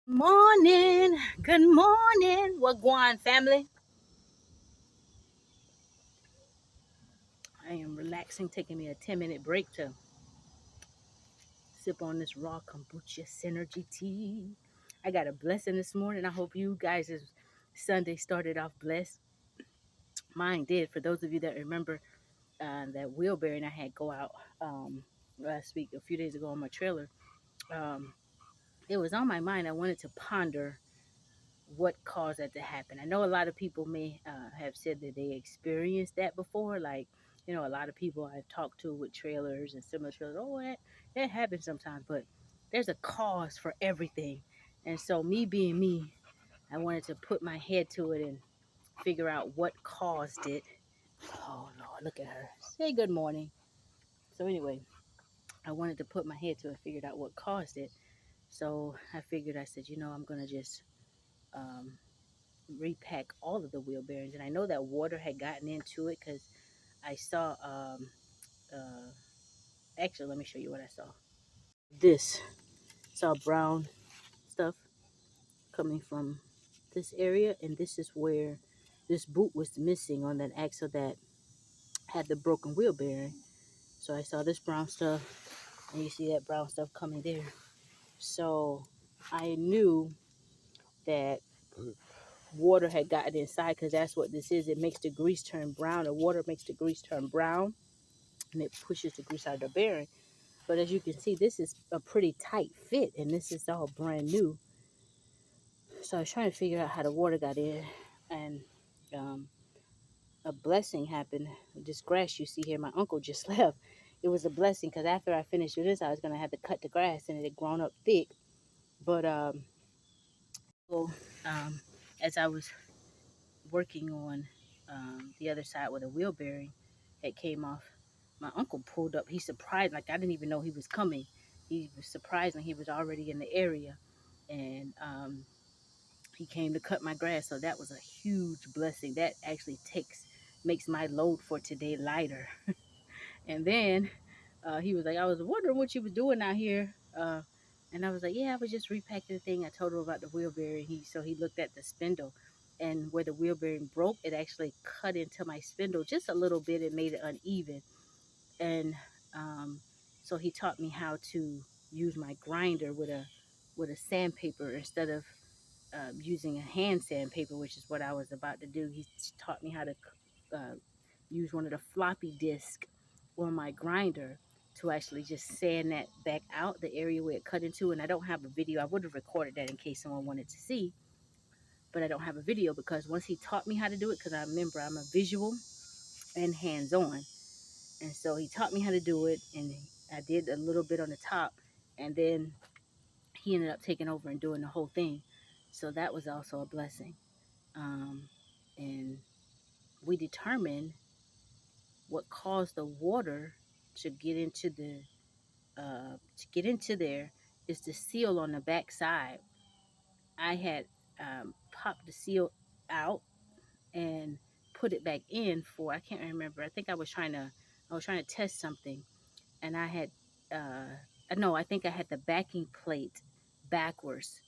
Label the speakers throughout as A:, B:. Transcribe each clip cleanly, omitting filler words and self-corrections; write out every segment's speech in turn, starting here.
A: Morning, good morning, Wagwan family. I am relaxing, taking me a 10-minute break to sip on this raw kombucha synergy tea. I got a blessing this morning. I hope you guys' Sunday started off blessed. Mine did. For those of you that remember that wheelbarrow and I had go out last week, a few days ago on my trailer, um, it was on my mind. I wanted to ponder what caused that to happen. I know a lot of people may have said that they experienced that before. Like, a lot of people I've talked to with trailers and similar trailers, oh, that happens sometimes, but there's a cause for everything. And so, me being me, I wanted to put my head to it and figure out what caused it. Oh, Lord, look at her. Say good morning. So, anyway, I wanted to put my head to it, figured out what caused it. So, I said, I'm going to just um, repack all of the wheel bearings, and I know that water had gotten into it because I saw. Uh, Actually, let me show you what I saw. This saw brown stuff coming from this area, and this is where this boot was missing on that axle that had the broken wheel bearing. So I saw this brown stuff, and you see that brown stuff coming there. So I knew that water had gotten inside because that's what this is. It makes the grease turn brown. The water makes the grease turn brown and it pushes the grease out of the bearing. But as you can see, this is a pretty tight fit and this is all brand new. So I was trying to figure out how the water got in, and um, a blessing happened. This grass you see here, my uncle just left. It was a blessing because after I finished with this, I was going to have to cut the grass and it had grown up thick. But so, um, as I was working on the other side where the wheel bearing had came off, my uncle pulled up. He surprised, like I didn't even know he was coming. He was surprised when he was already in the area, and he came to cut my grass. So that was a huge blessing. That actually makes my load for today lighter. And then he was like, I was wondering what you was doing out here. And I was like, yeah, I was just repacking the thing. I told him about the wheel bearing. He looked at the spindle, and where the wheel bearing broke, it actually cut into my spindle just a little bit. It made it uneven, and um, so he taught me how to use my grinder with a sandpaper instead of using a hand sandpaper, which is what I was about to do. He taught me how to uh, use one of the floppy disk on my grinder to actually just sand that back out the area where it cut into. And I don't have a video. I would have recorded that in case someone wanted to see, but I don't have a video because once he taught me how to do it, because I remember I'm a visual and hands-on, and so he taught me how to do it, and I did a little bit on the top, and then he ended up taking over and doing the whole thing. So that was also a blessing. Um, and we determined what caused the water to get into there is the seal on the back side. I had popped the seal out and put it back in for, I can't remember. I was trying to test something, and I had no, I think I had the backing plate backwards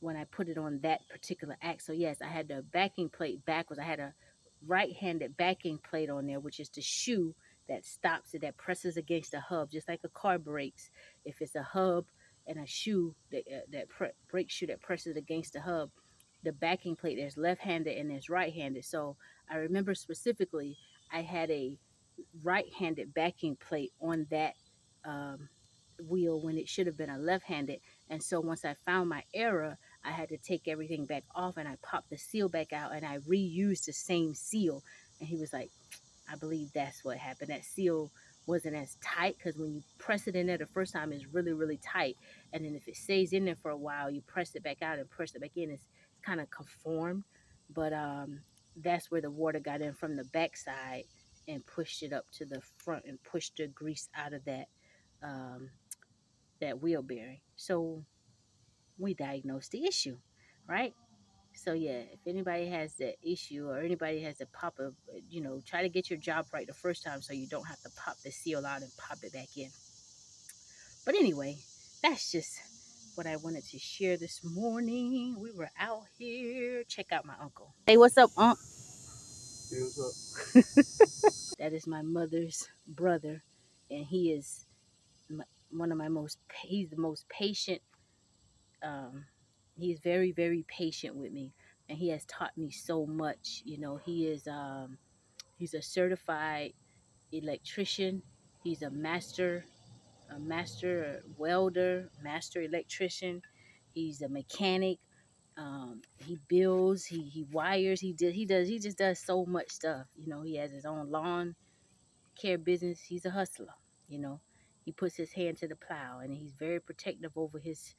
A: when I put it on that particular axle. Yes, I had the backing plate backwards. I had a right-handed backing plate on there, which is the shoe that stops it, that presses against the hub, just like a car brakes. If it's a hub and a shoe brake shoe that presses against the hub, the backing plate, there's left-handed and there's right-handed. So I remember specifically, I had a right-handed backing plate on that um, wheel when it should have been a left-handed. And so once I found my error, I had to take everything back off and I popped the seal back out and I reused the same seal. And he was like, I believe that's what happened. That seal wasn't as tight because when you press it in there the first time, it's really, really tight. And then if it stays in there for a while, you press it back out and press it back in, it's kind of conformed. But that's where the water got in from the backside and pushed it up to the front and pushed the grease out of um, that wheel bearing. So we diagnosed the issue, right? So yeah, if anybody has that issue or anybody has to pop try to get your job right the first time so you don't have to pop the seal out and pop it back in. But anyway, that's just what I wanted to share this morning. We were out here. Check out my uncle. Hey, what's up, Unc? Hey, what's up? That is my mother's brother, and he is one of my most. He's the most patient. Um, he's very, very patient with me, and he has taught me so much. You know, he is. He's a certified electrician. He's a master welder, master electrician. He's a mechanic. He builds, he wires, he just does so much stuff. You know, he has his own lawn care business. He's a hustler. You know, he puts his hand to the plow, and he's very protective over his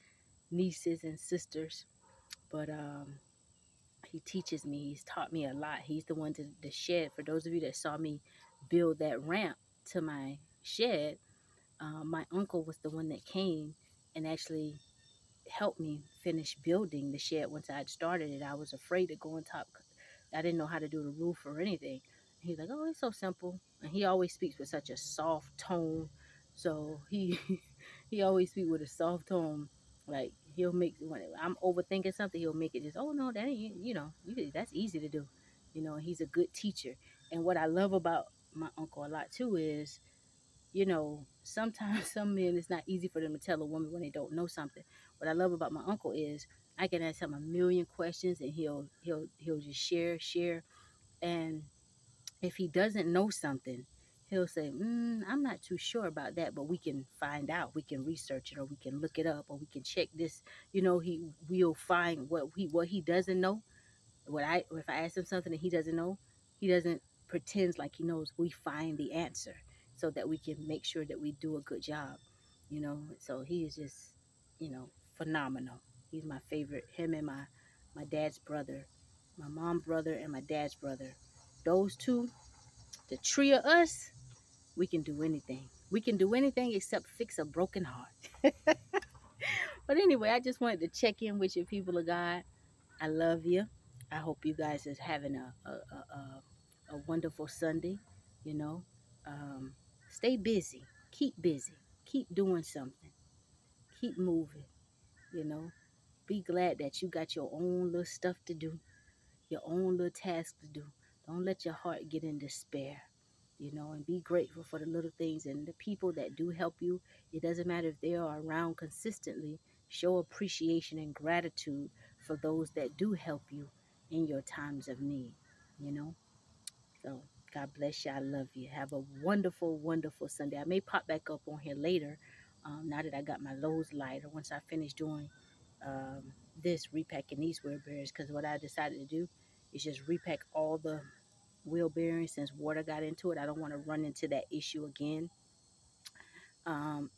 A: nieces and sisters. But he teaches me. He's taught me a lot. He's the one to the shed. For those of you that saw me build that ramp to my shed, my uncle was the one that came and actually helped me finish building the shed. Once I had started it, I was afraid to go on top. I didn't know how to do the roof or anything. He's like, "Oh, it's so simple." And he always speaks with such a soft tone. So he he always speaks with a soft tone. Like he'll make when I'm overthinking something, he'll make it just, "Oh no, that ain't that's easy to do." You know, he's a good teacher. And what I love about my uncle a lot too is, you know, sometimes some men it's not easy for them to tell a woman when they don't know something. What I love about my uncle is I can ask him a million questions and he'll just share. And if he doesn't know something, he'll say, "I'm not too sure about that, but we can find out. We can research it, or we can look it up, or we can check this." You know, he will find what he doesn't know. What I If I ask him something and he doesn't know, he doesn't pretends like he knows. We find the answer so that we can make sure that we do a good job. You know, so he is just, phenomenal. He's my favorite. Him and my dad's brother, my mom's brother and my dad's brother. Those two, the three of us, we can do anything. We can do anything except fix a broken heart. But anyway, I just wanted to check in with you, people of God. I love you. I hope you guys is having a wonderful Sunday. You know, um, stay busy, keep doing something, keep moving. You know, be glad that you got your own little stuff to do, your own little task to do. Don't let your heart get in despair. And be grateful for the little things and the people that do help you. It doesn't matter if they are around consistently. Show appreciation and gratitude for those that do help you in your times of need. You know, so God bless you. I love you. Have a wonderful, wonderful Sunday. I may pop back up on here later. Now that I got my lows lighter, once I finish doing this repacking these wheelbarrows, because what I decided to do is just repack all the wheel bearings since water got into it. I don't want to run into that issue again.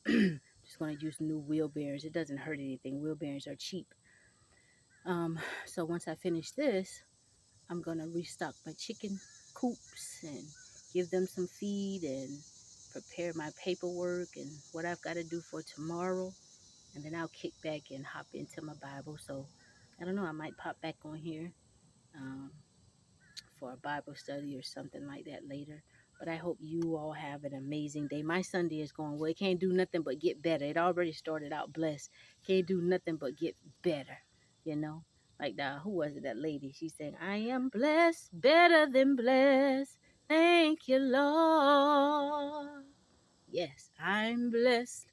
A: Just going to use new wheel bearings. It doesn't hurt anything. Wheel bearings are cheap. So once I finish this, I'm going to restock my chicken coops and give them some feed and prepare my paperwork and what I've got to do for tomorrow. And then I'll kick back and hop into my Bible. So I don't know, I might pop back on here. Um, for a Bible study or something like that later. But I hope you all have an amazing day. My Sunday is going well. It can't do nothing but get better. It already started out blessed. Can't do nothing but get better, you know? Like who was it, that lady? She said, "I am blessed, better than blessed. Thank you, Lord." Yes, I'm blessed,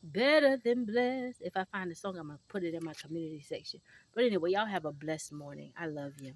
A: better than blessed. If I find the song, I'm going to put it in my community section. But anyway, y'all have a blessed morning. I love you.